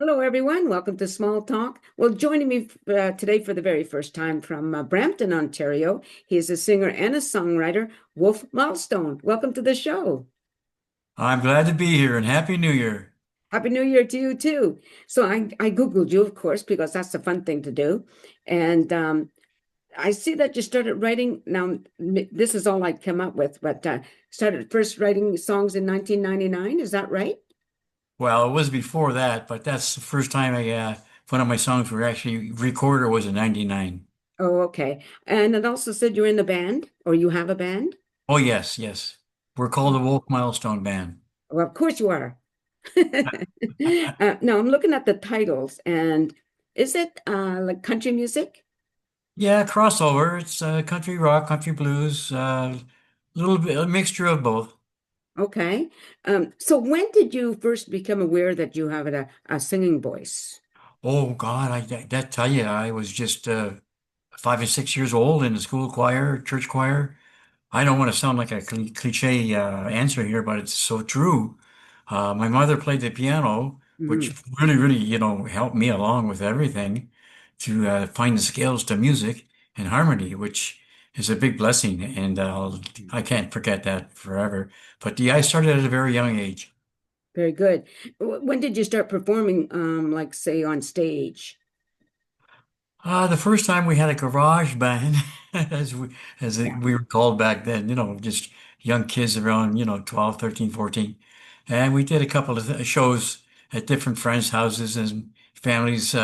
Hello, everyone. Welcome to Small Talk. Well, joining me today for the very first time from Brampton, Ontario, he is a singer and a songwriter, Wolfe Milestone. Welcome to the show. I'm glad to be here and Happy New Year. Happy New Year to you, too. So I Googled you, of course, because that's the fun thing to do. And I see that you started writing. Now, this is all I come up with, but started first writing songs in 1999. Is that right? Well, it was before that, but that's the first time one of my songs were actually recorded was in '99. Oh, okay. And it also said you're in the band, or you have a band. Oh, yes, yes. We're called the Wolf Milestone Band. Well, of course you are. No, I'm looking at the titles, and is it like country music? Yeah, crossover. It's country rock, country blues, little bit, a mixture of both. Okay. So when did you first become aware that you have a singing voice? Oh, God, that tell you, I was just 5 or 6 years old in the school choir, church choir. I don't want to sound like a cliche answer here, but it's so true. My mother played the piano, which Mhm. really, helped me along with everything to find the scales to music and harmony, which is a big blessing, and I can't forget that forever. But yeah, I started at a very young age. Very good. When did you start performing, like say on stage? The first time we had a garage band, Yeah. we were called back then, just young kids around, 12, 13, 14. And we did a couple of shows at different friends' houses and families'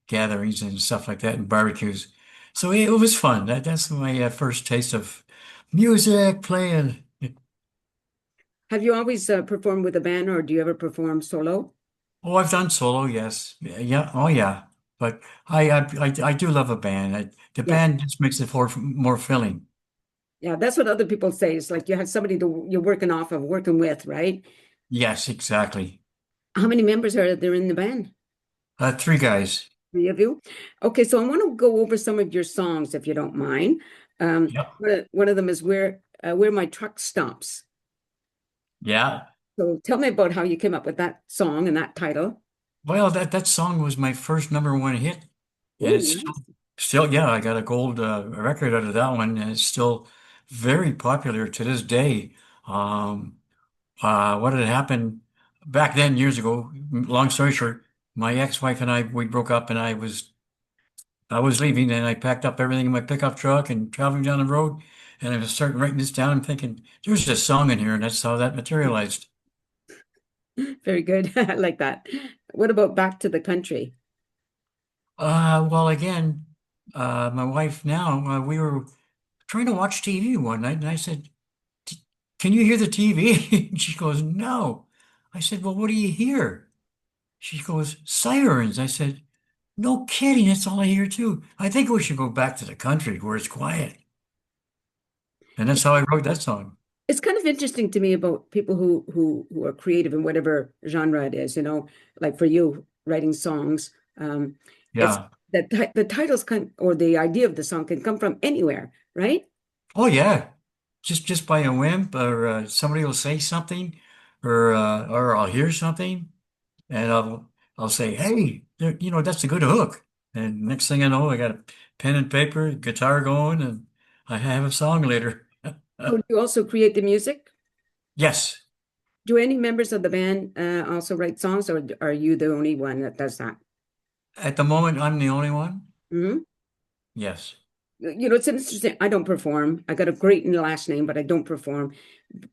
gatherings and stuff like that and barbecues. So it was fun. That's my first taste of music playing. Have you always performed with a band, or do you ever perform solo? Oh, I've done solo, yes. Yeah, oh yeah. But I do love a band. The Yeah. band just makes it more filling. Yeah, that's what other people say. It's like you have somebody to you're working off of, working with, right? Yes, exactly. How many members are there in the band? Three guys. Three of you? Okay, so I want to go over some of your songs if you don't mind. Yep. One of them is Where My Truck Stops. Yeah. So tell me about how you came up with that song and that title. Well, that song was my first number one hit, and Oh, it's nice. still yeah, I got a gold record out of that one, and it's still very popular to this day. Um, what had happened back then years ago? Long story short, my ex-wife and I we broke up, and I was leaving, and I packed up everything in my pickup truck and traveling down the road, and I was starting writing this down and thinking, there's a song in here, and that's how that materialized. Very good. I like that. What about Back to the Country? Well, again, my wife now, we were trying to watch TV one night, and I said, Can you hear the TV? And she goes, No. I said, Well, what do you hear? She goes, Sirens. I said, No kidding, that's all I hear too. I think we should go back to the country where it's quiet. And that's how I wrote that song. It's kind of interesting to me about people who are creative in whatever genre it is, like for you writing songs. It's Yeah. that the titles can or the idea of the song can come from anywhere, right? Oh, yeah. Just by a whim, or somebody will say something, or I'll hear something, and I'll say, "Hey, that's a good hook." And next thing I know, I got a pen and paper, guitar going, and I have a song later. So do you also create the music? Yes, Do any members of the band also write songs, or are you the only one that does that? at the moment, I'm the only one. Hmm. Yes. It's interesting. I don't perform. I got a great last name, but I don't perform.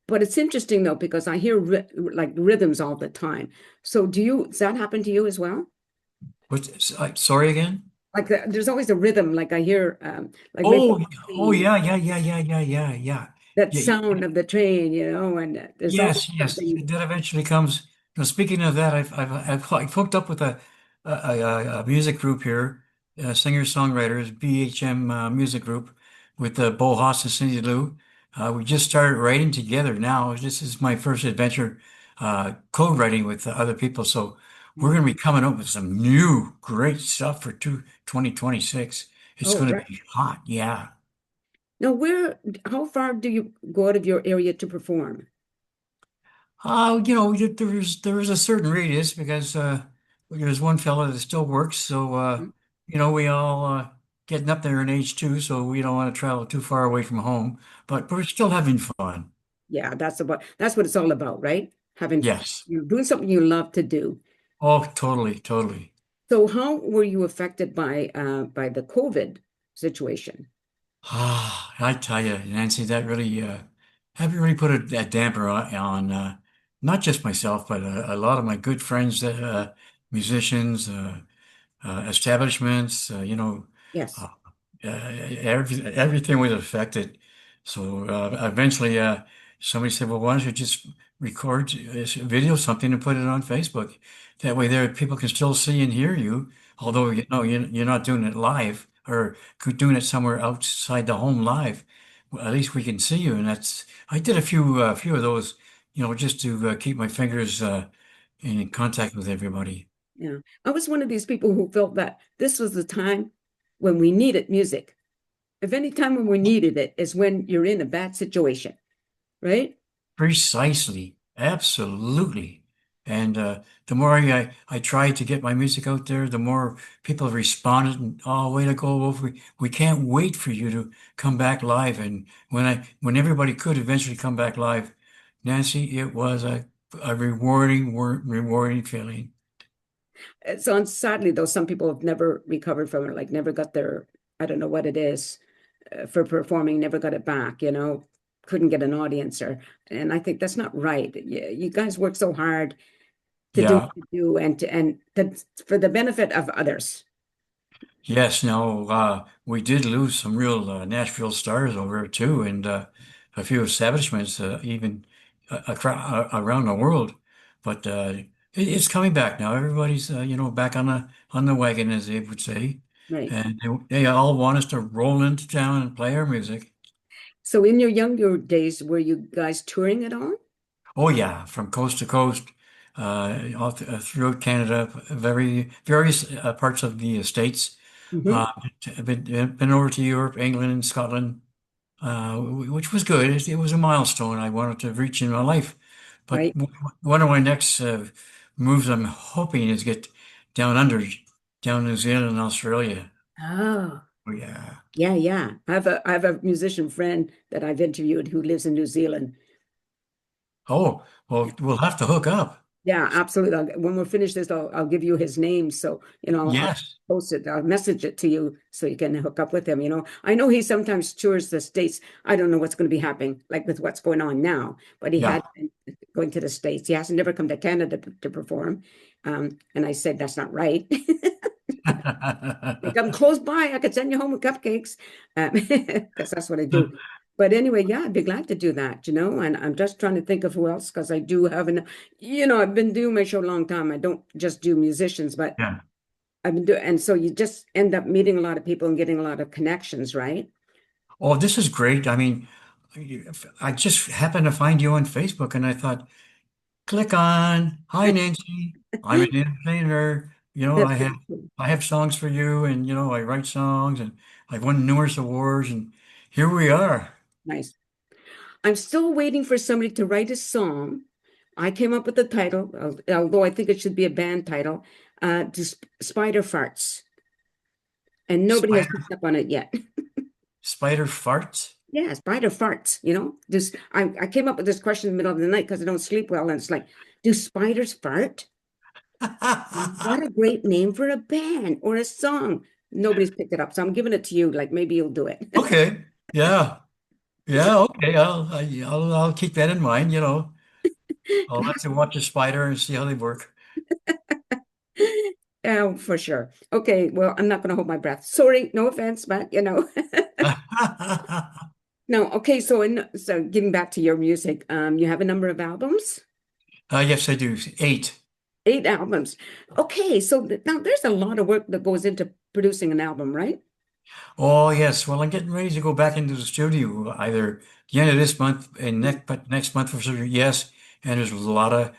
But it's interesting though because I hear like rhythms all the time. So does that happen to you as well? Sorry again? Like there's always a rhythm. Like I hear, like maybe Oh, oh yeah, yeah, yeah, yeah, yeah, yeah, yeah. that Yeah, sound of the train, and there's always yes, yes. something. That eventually comes. Speaking of that, I've hooked up with a music group here, singer-songwriters, BHM music group with Bo Haas and Cindy Lou. We just started writing together now. This is my first adventure code writing with other people. So we're going to be coming up with some new great stuff for 2026. It's Oh, going to right. be hot. Yeah. Now, how far do you go out of your area to perform? There is a certain radius because there's one fella that still works, so Mhm. we all getting up there in age too, so we don't want to travel too far away from home, but we're still having fun. Yeah, that's what it's all about, right? Having Yes. you doing something you love to do. Oh, totally, totally. So how were you affected by the COVID situation? Ah, I tell you, Nancy, that really put a damper on not just myself, but a lot of my good friends that musicians, establishments, Yes. uh, everything was affected. So eventually, somebody said, "Well, why don't you just record this video something and put it on Facebook? That way, there people can still see and hear you, although you're not doing it live or doing it somewhere outside the home live. Well, at least we can see you." And that's I did a few of those, just to keep my fingers in contact with everybody. Yeah. I was one of these people who felt that this was the time when we needed music. If any time when we needed it is when you're in a bad situation, right? Precisely, absolutely. And the more I tried to get my music out there, the more people responded. And oh, way to go, Wolf! We can't wait for you to come back live. And when everybody could eventually come back live, Nancy, it was a rewarding feeling. So sadly, though, some people have never recovered from it, like never got their, I don't know what it is for performing, never got it back, couldn't get an audience and I think that's not right. You guys work so hard to do what Yeah. you do for the benefit of others. Yes, now we did lose some real Nashville stars over it too, and a few establishments even around the world. But it's coming back now. Everybody's back on the wagon, as they would say, Right. and they all want us to roll into town and play our music. So in your younger days, were you guys touring at all? Oh yeah, from coast to coast, throughout Canada, various parts of the States. Hmm. Uh, been over to Europe, England, and Scotland, which was good. It was a milestone I wanted to reach in my life. But Right. one of my next moves I'm hoping is get down under, down New Zealand and Australia. Oh, Oh, yeah. yeah, yeah. I have a musician friend that I've interviewed who lives in New Zealand. Oh, well, we'll have to hook up. Yeah, absolutely. When we're finished this, I'll give you his name. So, I'll Yes. post it, I'll message it to you so you can hook up with him. I know he sometimes tours the States. I don't know what's going to be happening, like with what's going on now, but he Yeah. had been going to the States. He hasn't never come to Canada to perform. And I said, that's not right. Like I'm close by, I could send you home with cupcakes, because that's what I do. But anyway, yeah, I'd be glad to do that, and I'm just trying to think of who else, because I do have I've been doing my show a long time. I don't just do musicians, but Yeah. I've been doing, and so you just end up meeting a lot of people and getting a lot of connections, right? Oh, this is great. I mean, I just happened to find you on Facebook and I thought, click on, hi Nancy, I'm an entertainer. That's pretty cool. I have songs for you and I write songs and I've won numerous awards and here we are. Nice. I'm still waiting for somebody to write a song. I came up with the title, although I think it should be a band title, Spider Farts, and nobody has Spider picked up on it yet. spider farts. Yeah, spider farts, Just I came up with this question in the middle of the night because I don't sleep well, and it's like, do spiders fart? What a great name for a band or a song. Nobody's picked it up, so I'm giving it to you. Like maybe you'll do it. Okay. Yeah. Yeah, okay. I'll keep that in mind, I'll have to watch a spider and see how they work. Oh, for sure. Okay, well, I'm not going to hold my breath. Sorry, no offense, but No, okay, so getting back to your music, you have a number of albums? Yes, I do. 8. 8 albums. Okay, so now there's a lot of work that goes into producing an album, right? Oh yes, well I'm getting ready to go back into the studio either the end of this month and next month for sure. Yes, and there's a lot of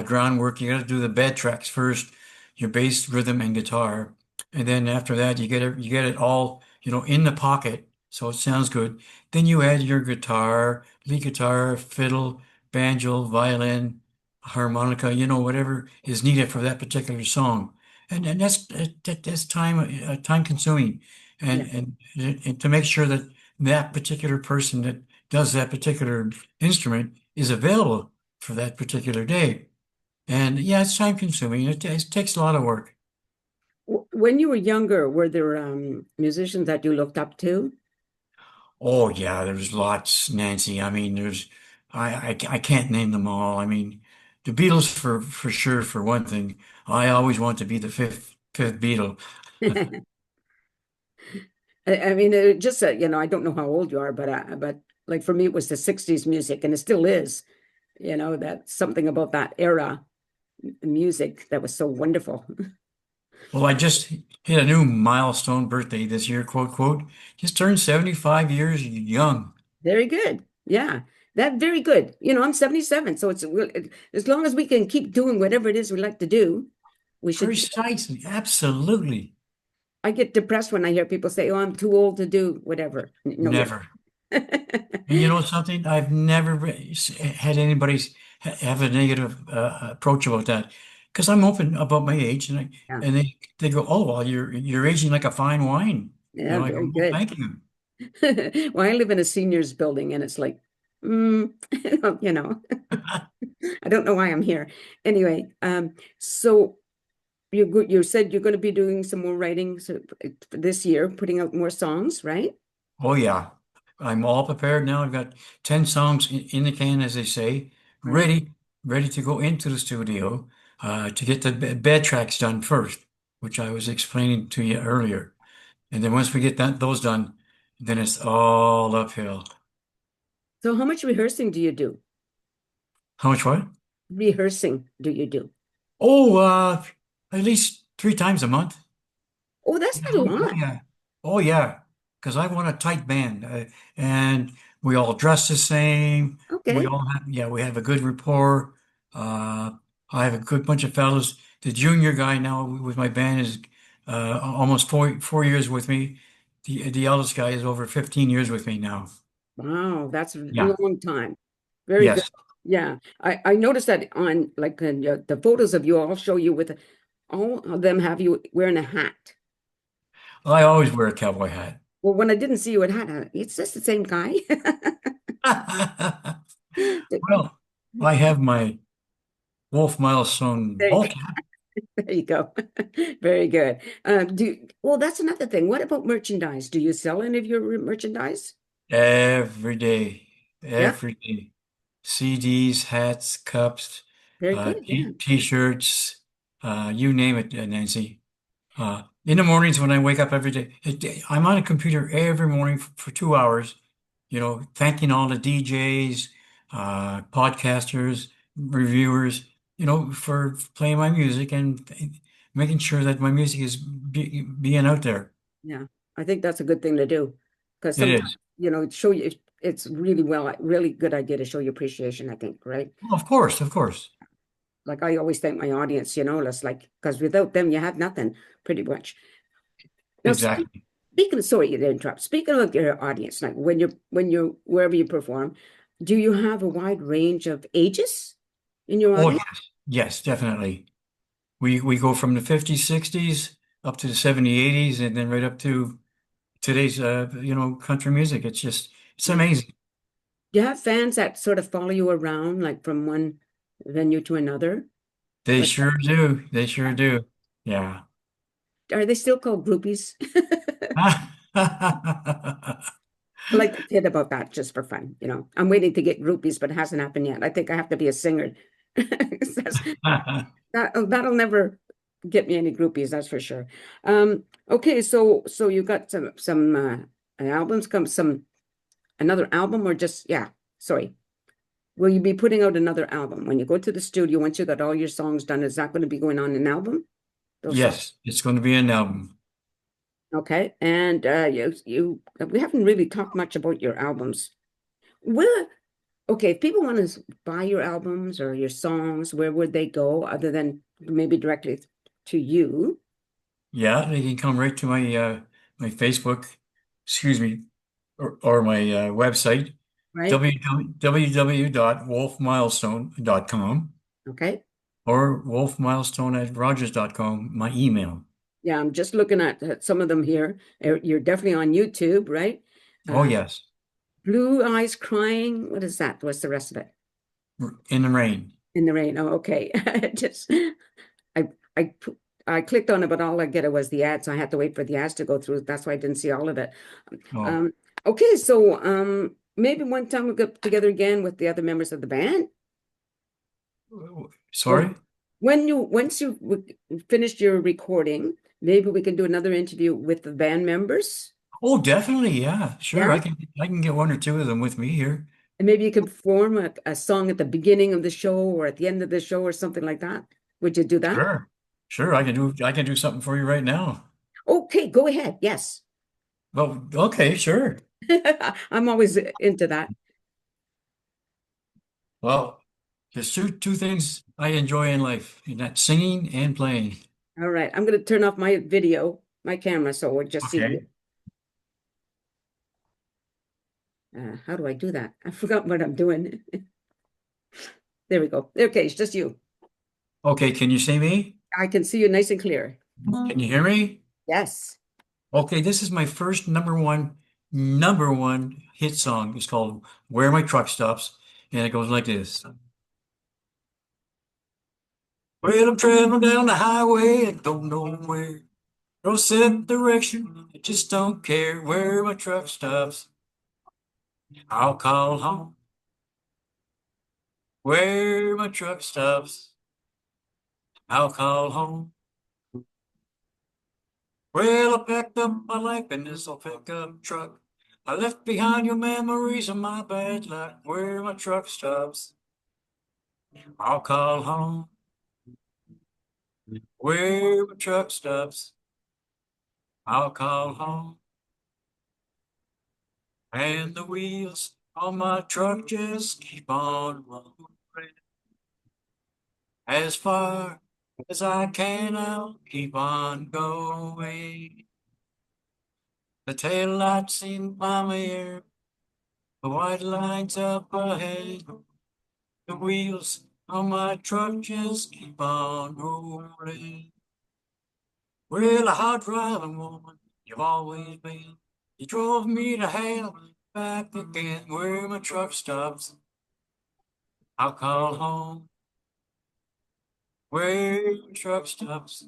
groundwork. You got to do the bed tracks first, your bass, rhythm, and guitar, and then after that you get it all in the pocket, so it sounds good. Then you add your guitar, lead guitar, fiddle, banjo, violin, harmonica, whatever is needed for that particular song. and that's time consuming, Yeah. and to make sure that that particular person that does that particular instrument is available for that particular day. And yeah, it's time consuming. It takes a lot of work. When you were younger, were there musicians that you looked up to? Oh yeah, there's lots, Nancy. I mean, I can't name them all. I mean, the Beatles for sure, for one thing. I always want to be the fifth Beatle. I mean, just I don't know how old you are, but like for me, it was the '60s music, and it still is. That something about that era music that was so wonderful. Well, I just hit a new milestone birthday this year, quote, quote. Just turned 75 years young. Very good. Yeah, that very good. I'm 77, so as long as we can keep doing whatever it is we like to do, we should. Precisely. Absolutely. I get depressed when I hear people say, "Oh, I'm too old to do whatever." No, you're. Never. And you know something? I've never had anybody have a negative approach about that because I'm open about my age, Yeah, and they go, "Oh, well, you're aging like a fine wine." yeah, I go, very "Oh, good. thank you." Well, I live in a seniors building, and it's like, mm, you know, I don't know why I'm here. Anyway, so you said you're going to be doing some more writing this year, putting out more songs, right? Oh yeah, I'm all prepared now. I've got 10 songs in the can, as they say, Right. ready to go into the studio to get the bed tracks done first, which I was explaining to you earlier. And then once we get those done, then it's all uphill. So how much rehearsing do you do? How much what? Rehearsing do you do? Oh, at least 3 times a month. Oh, that's not a Oh lot. yeah. Oh yeah. Because I want a tight band, and we all dress the same. We Okay. all have, yeah, we have a good rapport. Uh, I have a good bunch of fellows. The junior guy now with my band is almost four years with me. The eldest guy is over 15 years with me now. Wow, that's a Yeah. long time. Very good. Yes. Yeah, I noticed that on like the photos of you all show you with all of them have you wearing a hat. I always wear a cowboy hat. Well, when I didn't see you with hat, it's just the same guy. Well, I have my Wolf Milestone There you ball go. cap There you go. Very good. Well, that's another thing. What about merchandise? Do you sell any of your merchandise? every day, Yeah, every day. CDs, hats, cups, very good. Yeah. t-shirts, you name it, Nancy. In the mornings when I wake up every day, I'm on a computer every morning for 2 hours, thanking all the DJs, podcasters, reviewers, for playing my music and making sure that my music is being out there. Yeah. I think that's a good thing to do because It sometimes, is. show you it's really good idea to show your appreciation, I think, right? Well, of course, of course. Like I always thank my audience, it's like because without them you have nothing pretty much. Now Exactly. speaking of, sorry to interrupt. Speaking of your audience, like when you're wherever you perform, do you have a wide range of ages in your Oh, audience? yes. Yes, definitely. We go from the 50s, 60s up to the 70s, 80s, and then right up to today's country music. It's Yeah. amazing. Do you have fans that sort of follow you around, like from one venue to another? They Like, sure do. They sure do. Yeah. are they still called groupies? I like to kid about that just for fun. I'm waiting to get groupies, but it hasn't happened yet. I think I have to be a singer. That'll never get me any groupies, that's for sure. Okay, so you got some albums come some another album or just yeah, sorry. Will you be putting out another album when you go to the studio once you got all your songs done? Is that going to be going on an album? Those songs. Yes, it's going to be an album. Okay. And you we haven't really talked much about your albums. Where okay, if people want to buy your albums or your songs, where would they go other than maybe directly to you, Yeah, they can come right to my Facebook, excuse me, or my website, right? www.wolfmilestone.com. Okay. Or wolfmilestone@rogers.com, my email. Yeah, I'm just looking at some of them here. You're definitely on YouTube, right? Oh, Uh, yes. Blue Eyes Crying. What is that? What's the rest of it? In the rain. In the Rain. Oh, okay. Just I I I clicked on it, but all I get was the ads. So I had to wait for the ads to go through. That's why I didn't see all of it. Oh, Um, okay, so maybe one time we'll get together again with the other members of the band. Or sorry? once you finished your recording, maybe we can do another interview with the band members. Oh, definitely. Yeah, sure. Yeah. I can get one or two of them with me here. And maybe you could form a song at the beginning of the show or at the end of the show or something like that. Would you do that? Sure. Sure. I can do something for you right now. Okay, go ahead. Yes. Well, okay, sure. I'm always into that. Well, there's two things I enjoy in life, and that's singing and playing. All right. I'm going to turn off my video, my camera, so we'll just see you. Okay. How do I do that? I forgot what I'm doing. There we go. Okay, it's just you. Okay, can you see me? I can see you nice and clear. Can you hear me? Yes. Okay, this is my first number one hit song. It's called Where My Truck Stops, and it goes like this. Well, I'm traveling down the highway and don't know where. No set direction, I just don't care where my truck stops. I'll call home where my truck stops. I'll call home. Well, I packed up my life in this old pickup truck. I left behind your memories of my bad luck where my truck stops. I'll call home where my truck stops. I'll call home. And the wheels on my truck just keep on rolling. As far as I can, I'll keep on going. The tail lights in my mirror, the white lines up ahead. The wheels on my truck just keep on rolling. Well, a hard driving woman, you've always been. You drove me to hell, back again where my truck stops. I'll call home where my truck stops.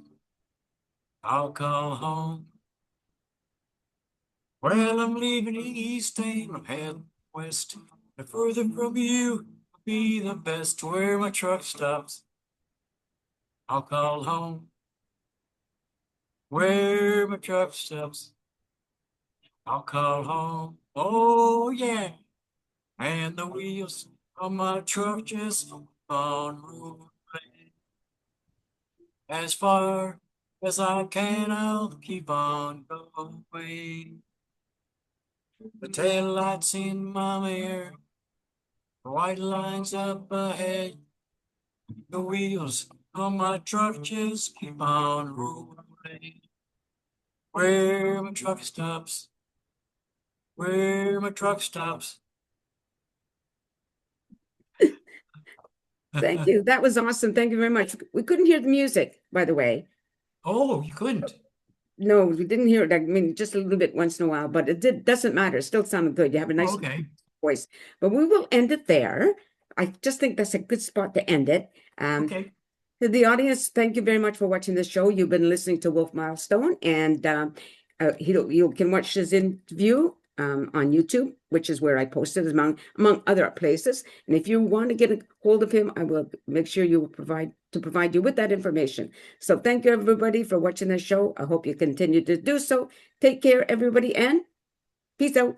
I'll call home. Well, I'm leaving the east and I'm heading west. The further from you will be the best where my truck stops. I'll call home where my truck stops. I'll call home. Oh, yeah. And the wheels on my truck just keep on rolling. As far as I can, I'll keep on going. The tail lights in my mirror, the white lines up ahead. The wheels on my truck just keep on rolling. Where my truck stops, where my truck stops. Thank you. That was awesome. Thank you very much. We couldn't hear the music, by the way. Oh, you couldn't. No, we didn't hear it. I mean, just a little bit once in a while, but doesn't matter. It still sounded good. You have a Oh, nice okay. voice. But we will end it there. I just think that's a good spot to end it. Okay. To the audience, thank you very much for watching this show. You've been listening to Wolf Milestone, and you can watch his interview on YouTube, which is where I posted among other places. And if you want to get a hold of him, I will make sure you provide you with that information. So thank you everybody for watching this show. I hope you continue to do so. Take care, everybody, and peace out.